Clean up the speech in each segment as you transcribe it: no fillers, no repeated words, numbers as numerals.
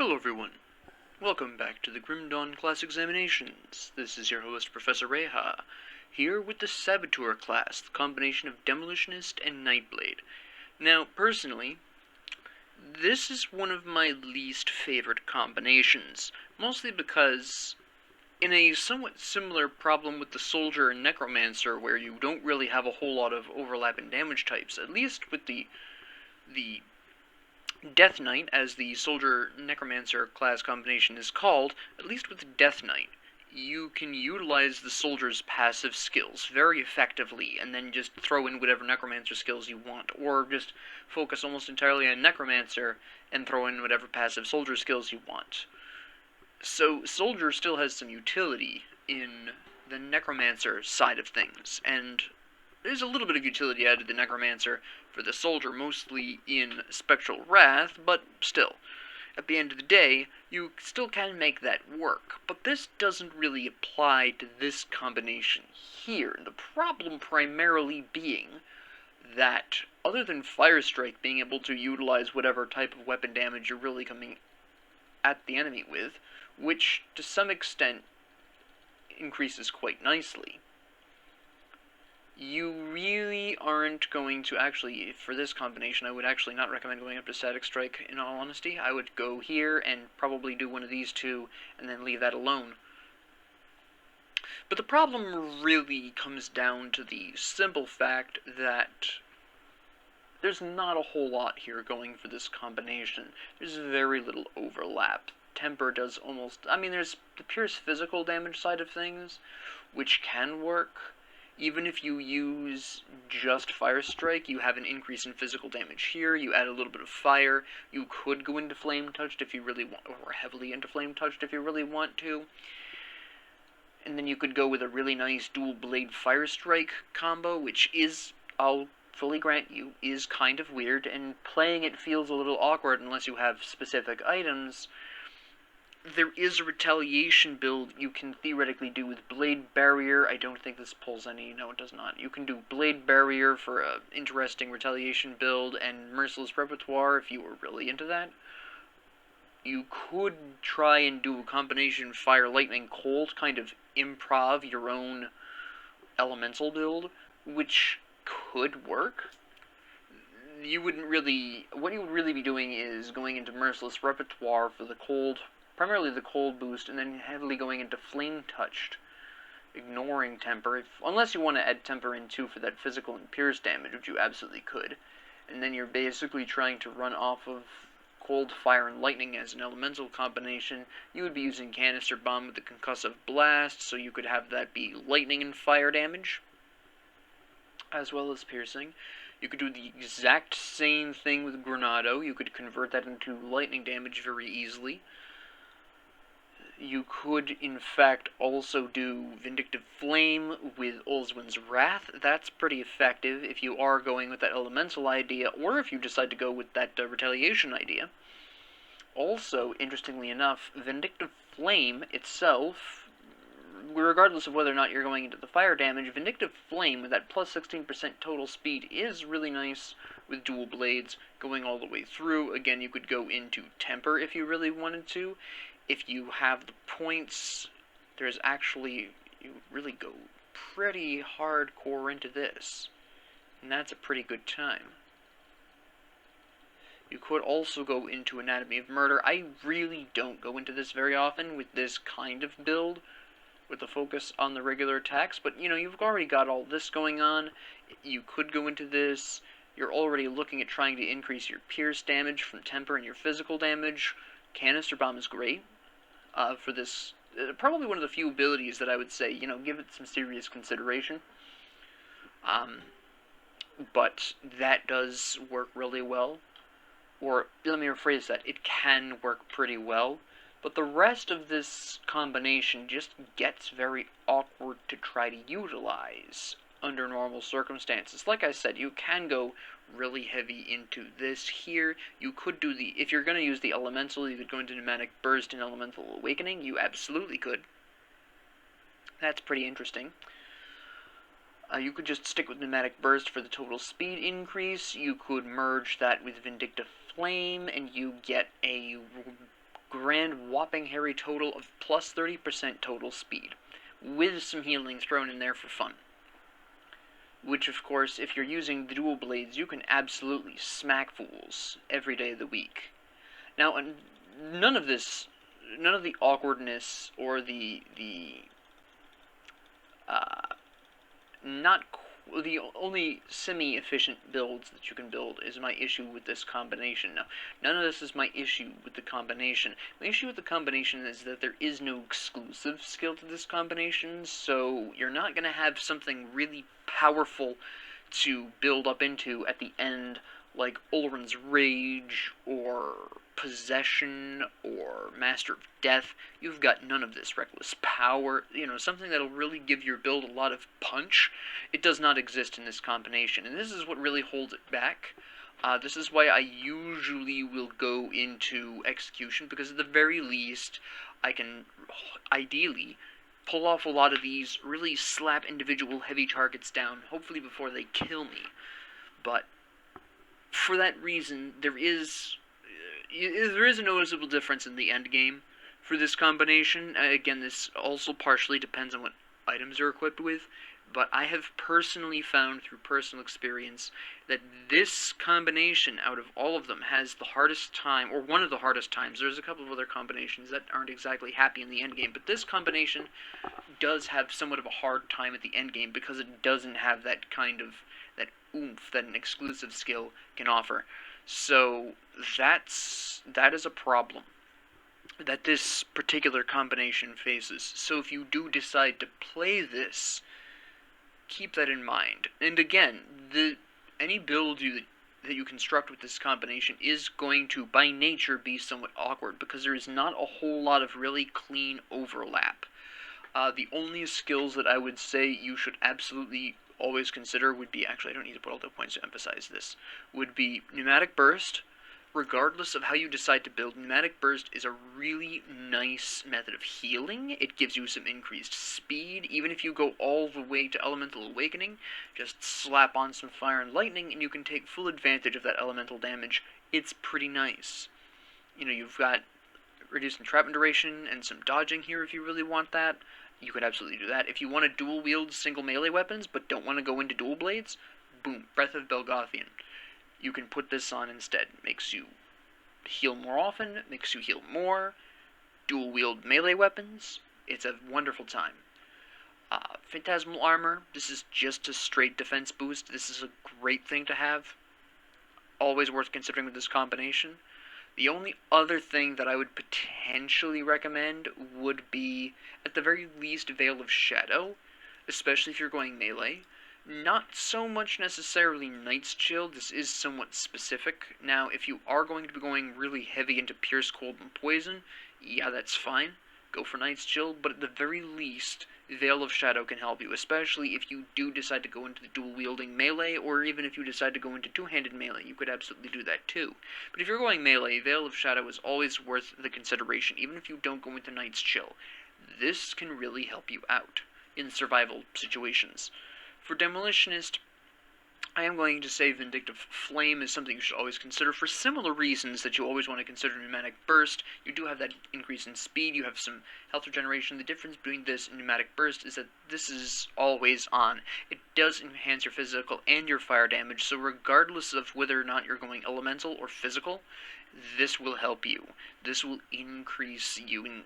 Hello everyone, welcome back to the Grim Dawn Class Examinations. This is your host, Professor Reha, here with the Saboteur class, the combination of Demolitionist and Nightblade. Now, personally, this is one of my least favorite combinations, mostly because, in a somewhat similar problem with the Soldier and Necromancer, where you don't really have a whole lot of overlap in damage types, at least with the Death Knight, as the Soldier-Necromancer class combination is called, at least with the Death Knight, you can utilize the Soldier's passive skills very effectively, and then just throw in whatever Necromancer skills you want, or just focus almost entirely on Necromancer and throw in whatever passive Soldier skills you want. So, Soldier still has some utility in the Necromancer side of things, and there's a little bit of utility added to the Necromancer for the Soldier, mostly in Spectral Wrath, but still. At the end of the day, you still can make that work, but this doesn't really apply to this combination here. The problem primarily being that, other than Fire Strike being able to utilize whatever type of weapon damage you're really coming at the enemy with, which to some extent increases quite nicely, you really aren't going to actually, for this combination, I would actually not recommend going up to Static Strike, in all honesty. I would go here and probably do one of these two, and then leave that alone. But the problem really comes down to the simple fact that there's not a whole lot here going for this combination. There's very little overlap. Temper does almost, there's the Pierce physical damage side of things, which can work. Even if you use just Fire Strike, you have an increase in physical damage here. You add a little bit of fire. You could go into Flame Touched if you really want, or heavily into Flame Touched if you really want to. And then you could go with a really nice Dual Blade Fire Strike combo, which is, I'll fully grant you, is kind of weird, and playing it feels a little awkward unless you have specific items. There is a retaliation build you can theoretically do with Blade Barrier. I don't think this pulls any. No, it does not. You can do Blade Barrier for an interesting retaliation build, and Merciless Repertoire if you were really into that. You could try and do a combination Fire, Lightning, Cold, kind of improv your own elemental build, which could work. What you would really be doing is going into Merciless Repertoire for the Cold, primarily the Cold boost, and then heavily going into Flame Touched, ignoring Temper, unless you want to add Temper in too for that physical and Pierce damage, which you absolutely could. And then you're basically trying to run off of Cold, Fire, and Lightning as an elemental combination. You would be using Canister Bomb with the Concussive Blast, so you could have that be Lightning and Fire damage, as well as Piercing. You could do the exact same thing with Granado. You could convert that into Lightning damage very easily. You could, in fact, also do Vindictive Flame with Olzwin's Wrath. That's pretty effective if you are going with that elemental idea, or if you decide to go with that retaliation idea. Also, interestingly enough, Vindictive Flame itself, regardless of whether or not you're going into the fire damage, Vindictive Flame with that plus 16% total speed is really nice with dual blades going all the way through. Again, you could go into Temper if you really wanted to. If you have the points, there's actually, you really go pretty hardcore into this, and that's a pretty good time. You could also go into Anatomy of Murder. I really don't go into this very often with this kind of build, with the focus on the regular attacks, but you've already got all this going on. You could go into this. You're already looking at trying to increase your Pierce damage from Temper and your physical damage. Canister Bomb is great for this. Probably one of the few abilities that I would say, give it some serious consideration. But that does work really well. Or, let me rephrase that, it can work pretty well. But the rest of this combination just gets very awkward to try to utilize under normal circumstances. Like I said, you can go really heavy into this here. You could do if you're going to use the Elemental, you could go into Pneumatic Burst and Elemental Awakening. You absolutely could. That's pretty interesting. You could just stick with Pneumatic Burst for the total speed increase. You could merge that with Vindictive Flame, and you get a grand whopping hairy total of plus 30% total speed, with some healing thrown in there for fun. Which, of course, if you're using the dual blades, you can absolutely smack fools every day of the week. Now, none of the awkwardness or the only semi-efficient builds that you can build is my issue with this combination. Now, none of this is my issue with the combination. My issue with the combination is that there is no exclusive skill to this combination, so you're not going to have something really powerful to build up into at the end, like Ulrun's Rage, or Possession, or Master of Death. You've got none of this. Reckless Power, something that'll really give your build a lot of punch. It does not exist in this combination, and this is what really holds it back. This is why I usually will go into Execution, because at the very least, I can, ideally, pull off a lot of these, really slap individual heavy targets down, hopefully before they kill me. But for that reason, there is a noticeable difference in the end game for this combination. Again, this also partially depends on what items you're equipped with, but I have personally found through personal experience that this combination, out of all of them, has the hardest time, or one of the hardest times. There's a couple of other combinations that aren't exactly happy in the end game, but this combination does have somewhat of a hard time at the end game because it doesn't have that kind of oomph that an exclusive skill can offer. So that is a problem that this particular combination faces. So if you do decide to play this, keep that in mind. And again, any build that you construct with this combination is going to, by nature, be somewhat awkward, because there is not a whole lot of really clean overlap. The only skills that I would say you should absolutely always consider would be, actually I don't need to put all the points to emphasize this, would be Pneumatic Burst. Regardless of how you decide to build, Pneumatic Burst is a really nice method of healing. It gives you some increased speed. Even if you go all the way to Elemental Awakening, just slap on some Fire and Lightning and you can take full advantage of that elemental damage. It's pretty nice. You've got reduced entrapment duration and some dodging here if you really want that. You could absolutely do that. If you want to dual wield single melee weapons but don't want to go into dual blades, boom, Breath of Belgothian. You can put this on instead. It makes you heal more often, it makes you heal more, dual wield melee weapons. It's a wonderful time. Phantasmal Armor, this is just a straight defense boost. This is a great thing to have. Always worth considering with this combination. The only other thing that I would potentially recommend would be, at the very least, Veil of Shadow, especially if you're going melee. Not so much necessarily Knight's Chill, this is somewhat specific. Now, if you are going to be going really heavy into Pierce, Cold, and Poison, yeah, that's fine. Go for Knight's Chill, but at the very least, Veil of Shadow can help you, especially if you do decide to go into the dual-wielding melee, or even if you decide to go into two-handed melee, you could absolutely do that too. But if you're going melee, Veil of Shadow is always worth the consideration, even if you don't go into Knight's Chill. This can really help you out in survival situations. For Demolitionist, I am going to say Vindictive Flame is something you should always consider for similar reasons that you always want to consider Pneumatic Burst. You do have that increase in speed, you have some health regeneration. The difference between this and Pneumatic Burst is that this is always on. It does enhance your physical and your fire damage, so regardless of whether or not you're going elemental or physical, this will help you. This will increase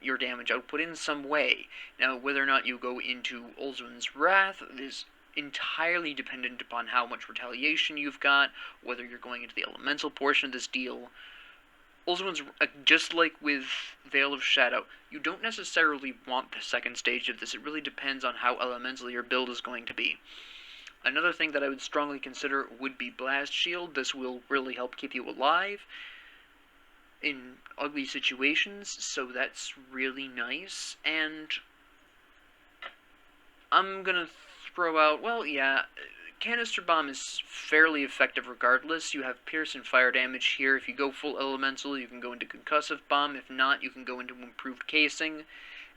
your damage output in some way. Now, whether or not you go into Ulrun's Wrath is entirely dependent upon how much retaliation you've got, whether you're going into the elemental portion of this deal. Ulrun's, just like with Veil of Shadow, you don't necessarily want the second stage of this. It really depends on how elemental your build is going to be. Another thing that I would strongly consider would be Blast Shield. This will really help keep you alive in ugly situations, so that's really nice. And I'm gonna throw out, well, yeah, Canister Bomb is fairly effective regardless. You have Pierce and Fire damage here. If you go full elemental, you can go into Concussive Bomb. If not, you can go into Improved Casing.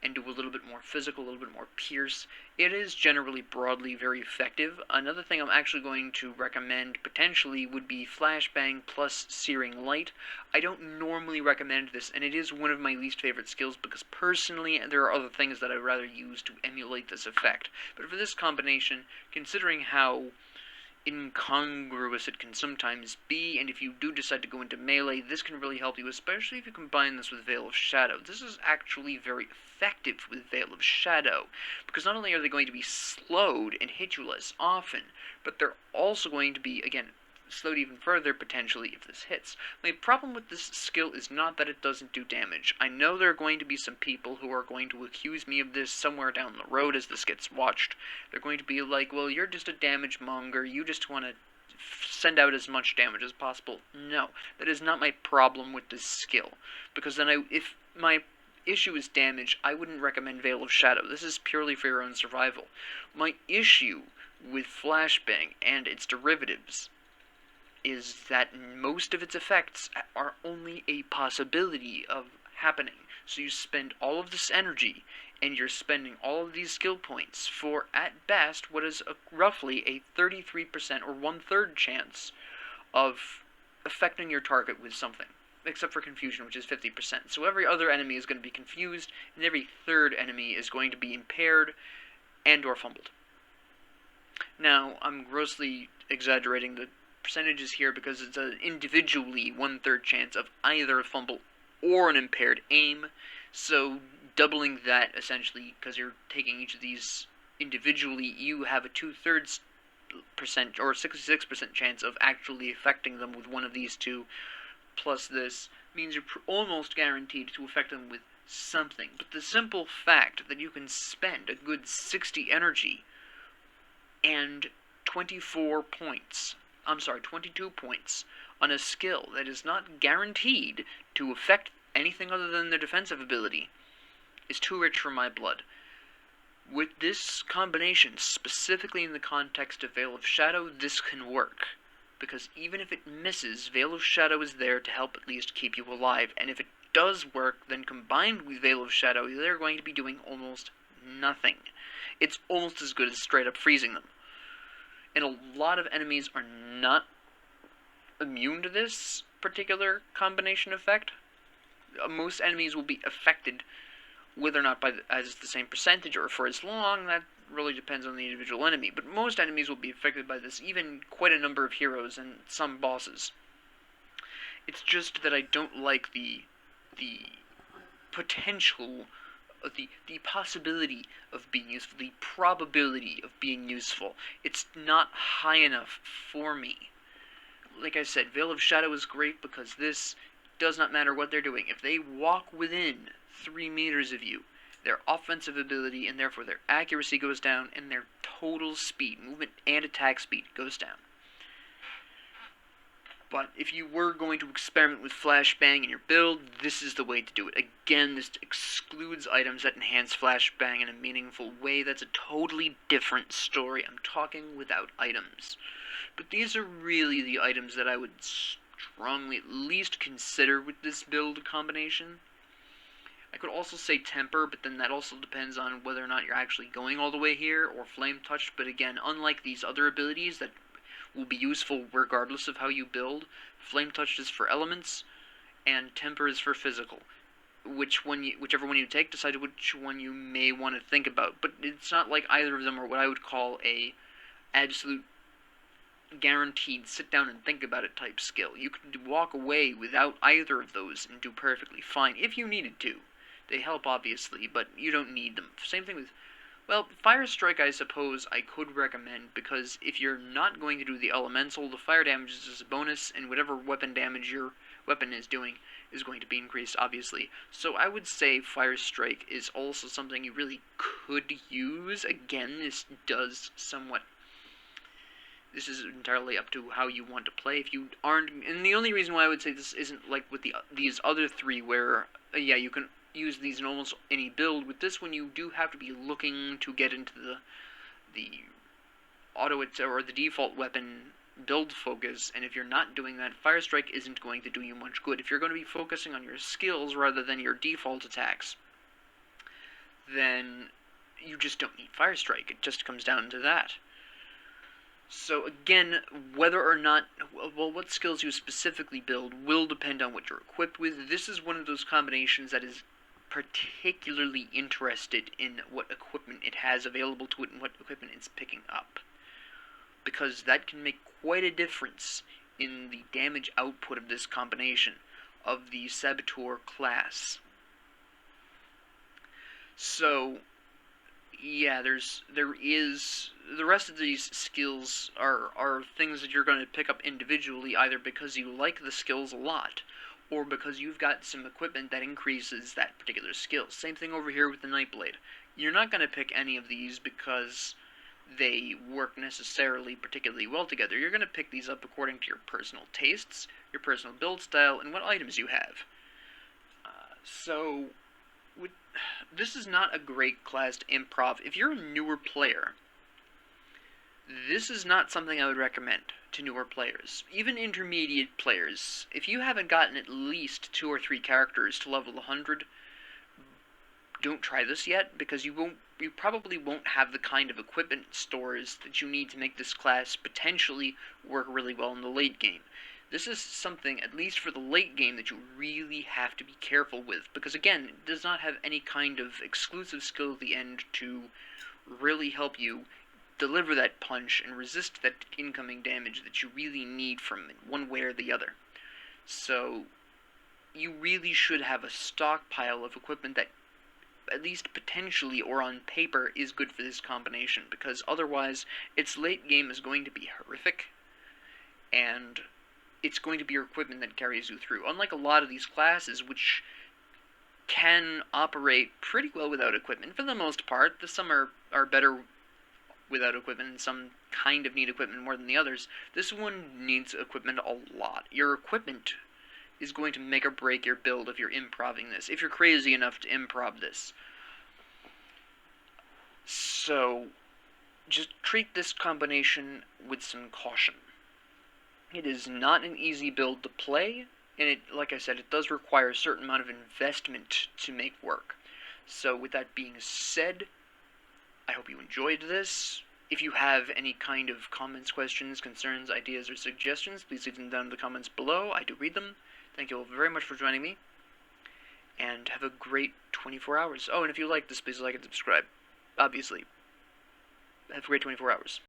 and do a little bit more physical, a little bit more pierce, it is generally broadly very effective. Another thing I'm actually going to recommend potentially would be Flashbang plus Searing Light. I don't normally recommend this, and it is one of my least favorite skills because personally there are other things that I'd rather use to emulate this effect. But for this combination, considering how incongruous it can sometimes be, and if you do decide to go into melee, this can really help you, especially if you combine this with Veil of Shadow. This is actually very effective with Veil of Shadow, because not only are they going to be slowed and hit you less often, but they're also going to be, again, slowed even further, potentially, if this hits. My problem with this skill is not that it doesn't do damage. I know there are going to be some people who are going to accuse me of this somewhere down the road as this gets watched. They're going to be like, well, you're just a damage monger, you just want to send out as much damage as possible. No, that is not my problem with this skill, because then if my issue is damage, I wouldn't recommend Veil of Shadow. This is purely for your own survival. My issue with Flashbang and its derivatives is that most of its effects are only a possibility of happening. So you spend all of this energy, and you're spending all of these skill points for, at best, what is roughly a 33% or 1/3 chance of affecting your target with something. Except for confusion, which is 50%. So every other enemy is going to be confused, and every third enemy is going to be impaired and or fumbled. Now, I'm grossly exaggerating the percentages here because it's an individually 1/3 chance of either a fumble or an impaired aim, so doubling that essentially, because you're taking each of these individually, you have a 2/3% or 66% chance of actually affecting them with one of these two, plus this means you're almost guaranteed to affect them with something. But the simple fact that you can spend a good 60 energy and 22 points on a skill that is not guaranteed to affect anything other than their defensive ability is too rich for my blood. With this combination, specifically in the context of Veil of Shadow, this can work. Because even if it misses, Veil of Shadow is there to help at least keep you alive. And if it does work, then combined with Veil of Shadow, they're going to be doing almost nothing. It's almost as good as straight up freezing them. And a lot of enemies are not immune to this particular combination effect. Most enemies will be affected, whether or not as the same percentage or for as long, that really depends on the individual enemy. But most enemies will be affected by this, even quite a number of heroes and some bosses. It's just that I don't like the potential, the possibility of being useful, the probability of being useful. It's not high enough for me. Like I said, Veil of Shadow is great because this does not matter what they're doing. If they walk within 3 meters of you, their offensive ability and therefore their accuracy goes down, and their total speed, movement and attack speed, goes down. But if you were going to experiment with Flashbang in your build, this is the way to do it. Again, this excludes items that enhance Flashbang in a meaningful way. That's a totally different story. I'm talking without items. But these are really the items that I would strongly at least consider with this build combination. I could also say Temper, but then that also depends on whether or not you're actually going all the way here, or Flame Touch. But again, unlike these other abilities that will be useful regardless of how you build, Flame Touch is for elements, and Temper is for physical. Whichever one you take, decide which one you may want to think about. But it's not like either of them are what I would call a absolute guaranteed sit down and think about it type skill. You could walk away without either of those and do perfectly fine if you needed to. They help, obviously, but you don't need them. Same thing with, well, Fire Strike, I suppose I could recommend, because if you're not going to do the elemental, the fire damage is just a bonus, and whatever weapon damage your weapon is doing is going to be increased, obviously. So I would say Fire Strike is also something you really could use. Again, this is entirely up to how you want to play. If you aren't, and the only reason why I would say this isn't like with these other three, where yeah, you can use these in almost any build. With this one, you do have to be looking to get into the auto or the default weapon build focus, and if you're not doing that, Fire Strike isn't going to do you much good. If you're going to be focusing on your skills rather than your default attacks, then you just don't need Fire Strike. It just comes down to that. So again, whether or not, well, what skills you specifically build will depend on what you're equipped with. This is one of those combinations that is particularly interested in what equipment it has available to it and what equipment it's picking up, because that can make quite a difference in the damage output of this combination of the Saboteur class. So yeah, there is the rest of these skills are things that you're going to pick up individually, either because you like the skills a lot, or because you've got some equipment that increases that particular skill. Same thing over here with the Nightblade. You're not going to pick any of these because they work necessarily particularly well together. You're going to pick these up according to your personal tastes, your personal build style, and what items you have. This is not a great class to improv. If you're a newer player, this is not something I would recommend to newer players. Even intermediate players, if you haven't gotten at least 2 or 3 characters to level 100, don't try this yet, because you probably won't have the kind of equipment stores that you need to make this class potentially work really well in the late game. This is something, at least for the late game, that you really have to be careful with, because again, it does not have any kind of exclusive skill at the end to really help you deliver that punch and resist that incoming damage that you really need from it, one way or the other. So, you really should have a stockpile of equipment that, at least potentially or on paper, is good for this combination, because otherwise, its late game is going to be horrific, and it's going to be your equipment that carries you through. Unlike a lot of these classes, which can operate pretty well without equipment, for the most part. Some are better without equipment, and some kind of need equipment more than the others. This one needs equipment a lot. Your equipment is going to make or break your build if you're improving this, if you're crazy enough to improv this. So, just treat this combination with some caution. It is not an easy build to play, and it, like I said, it does require a certain amount of investment to make work. So with that being said, I hope you enjoyed this. If you have any kind of comments, questions, concerns, ideas, or suggestions, please leave them down in the comments below. I do read them. Thank you all very much for joining me, and have a great 24 hours. Oh, and if you like this, please like and subscribe. Obviously. Have a great 24 hours.